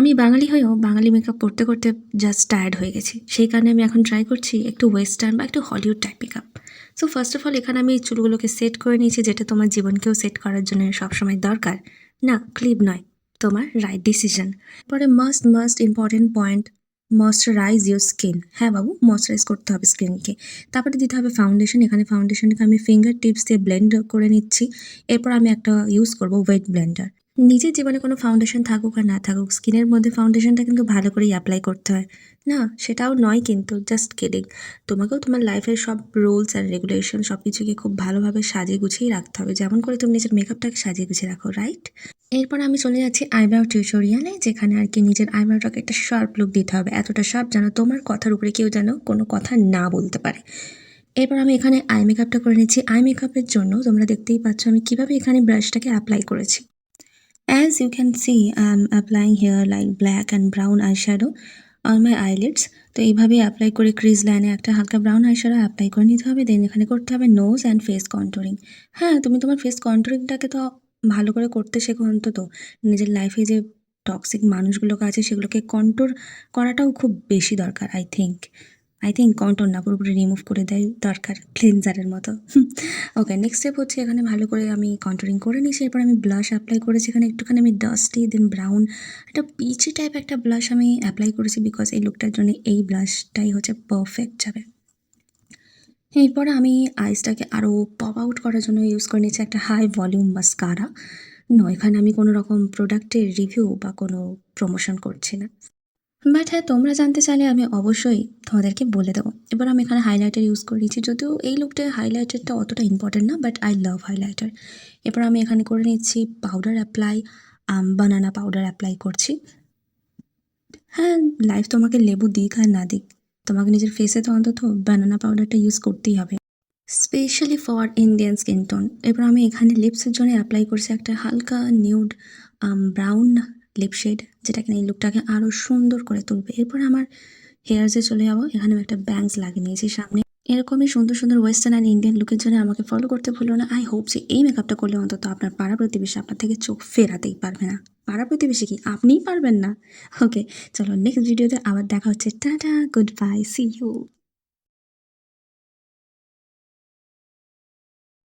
আমি বাঙালি হয়েও বাঙালি মেকআপ করতে, করতে জাস্ট টায়ার্ড হয়ে গেছি। সেই কারণে আমি এখন ট্রাই করছি একটু ওয়েস্টার্ন বা একটু Hollywood type makeup. So first of all এখানে আমি চুলগুলোকে সেট করে নিয়েছি, যেটা তোমার জীবনকেও সেট করার জন্য সবসময় দরকার। না, ক্লিপ নয়, তোমার রাইট ডিসিশন। পরে must important point, moisturise your skin. হ্যাঁ বাবু, ময়েশ্চারাইজ করতে হবে স্কিনকে। তারপরে দিতে হবে ফাউন্ডেশন। এখানে ফাউন্ডেশনকে আমি ফিঙ্গার টিপস দিয়ে ব্লেন্ড করে নিচ্ছি। এরপর আমি একটা ইউজ করবো ওয়েট ব্লেন্ডার। নিজের জীবনে কোনো ফাউন্ডেশন থাকুক আর না থাকুক, স্কিনের মধ্যে ফাউন্ডেশনটা কিন্তু ভালো করেই অ্যাপ্লাই করতে হয়। না, সেটাও নয় কিন্তু, জাস্ট কিডিং। তোমাকেও তোমার লাইফের সব রুলস অ্যান্ড রেগুলেশন সব কিছুকে খুব ভালোভাবে সাজিয়ে গুছিয়ে রাখতে হবে, যেমন করে তুমি নিজের মেকআপটাকে সাজিয়ে গুছিয়ে রাখো, রাইট? এরপর আমি চলে যাচ্ছি আইব্রাউ টিউটোরিয়ালে, যেখানে আর কি নিজের আইব্রাউটাকে একটা শার্প লুক দিতে হবে, এতটা শার্প যেন তোমার কথার উপরে কেউ যেন কোনো কথা না বলতে পারে। এরপর আমি এখানে আই মেকআপটা করে নিচ্ছি। আই মেকআপের জন্য তোমরা দেখতেই পাচ্ছ আমি কীভাবে এখানে ব্রাশটাকে অ্যাপ্লাই করেছি। As you can see, I'm applying here like black and brown eyeshadow on my eyelids. তো এইভাবে অ্যাপ্লাই করে ক্রিজ লাইনে একটা হালকা ব্রাউন আইশ্যাডো অ্যাপ্লাই করে নিতে হবে। দেন এখানে করতে হবে নোজ অ্যান্ড ফেস কন্ট্রোলিং। হ্যাঁ, তুমি তোমার ফেস কন্ট্রোলিংটাকে তো ভালো করে করতে শেখো অন্তত। নিজের লাইফে যে টক্সিক মানুষগুলোকে আছে সেগুলোকে কন্ট্রোল করাটাও খুব বেশি দরকার। আই থিঙ্ক কন্ট্রোল না, পুরোপুরি রিমুভ করে দেয় দরকার, ক্লিনজারের মতো। ওকে, নেক্সট স্টেপ হচ্ছে এখানে ভালো করে আমি কন্ট্রোলিং করে নিয়েছি। এরপর আমি ব্লাশ অ্যাপ্লাই করেছি। এখানে একটুখানি আমি ডাস্টি দেন ব্রাউন একটা পিচি টাইপ একটা ব্লাশ আমি অ্যাপ্লাই করেছি, বিকজ এই লুকটার জন্য এই ব্লাশটাই হচ্ছে পারফেক্ট যাবে। এরপর আমি আইসটাকে আরও পপ আউট করার জন্য ইউজ করে নিয়েছি একটা হাই ভলিউম মাস্কারা। এখানে আমি কোনো রকম প্রোডাক্টের রিভিউ বা কোনো প্রমোশন করছি না, বাট হ্যাঁ, তোমরা জানতে চাইলে আমি অবশ্যই তোমাদেরকে বলে দেবো। এবার আমি এখানে হাইলাইটার ইউজ করে নিচ্ছি, যদিও এই লুকটায় হাইলাইটারটা অতটা ইম্পর্টেন্ট না, বাট আই লাভ হাইলাইটার। এরপর আমি এখানে করে নিচ্ছি পাউডার অ্যাপ্লাই, বানানা পাউডার অ্যাপ্লাই করছি। হ্যাঁ, লাইফ তোমাকে লেবু দিক আর না দিক, তোমাকে নিজের ফেসে তো অন্তত বানানা পাউডারটা ইউজ করতেই হবে, specially for Indian skin tone. এবার আমি এখানে লিপসের জন্য অ্যাপ্লাই করছি একটা হালকা নিউড ব্রাউন লিপ শেড, যেটা কিনা এই লুকটাকে আরও সুন্দর করে তুলবে। এরপর আমার হেয়ার্সে চলে যাবো। এখানে আমি একটা ব্যাংকস লাগিয়ে নিয়েছি সামনে। এরকমই সুন্দর সুন্দর ওয়েস্টার্ন অ্যান্ড ইন্ডিয়ান লুকের জন্য আমাকে ফলো করতে ভুলো না। আই হোপ যে এই মেকআপটা করলে অন্তত আপনার পাড়া প্রতিবেশী আপনার থেকে চোখ ফেরাতেই পারবে না। পাড়া প্রতিবেশী কি আপনিই পারবেন না? ওকে, চলো নেক্সট ভিডিওতে আবার দেখা হচ্ছে। Ta ta, good bye, see you.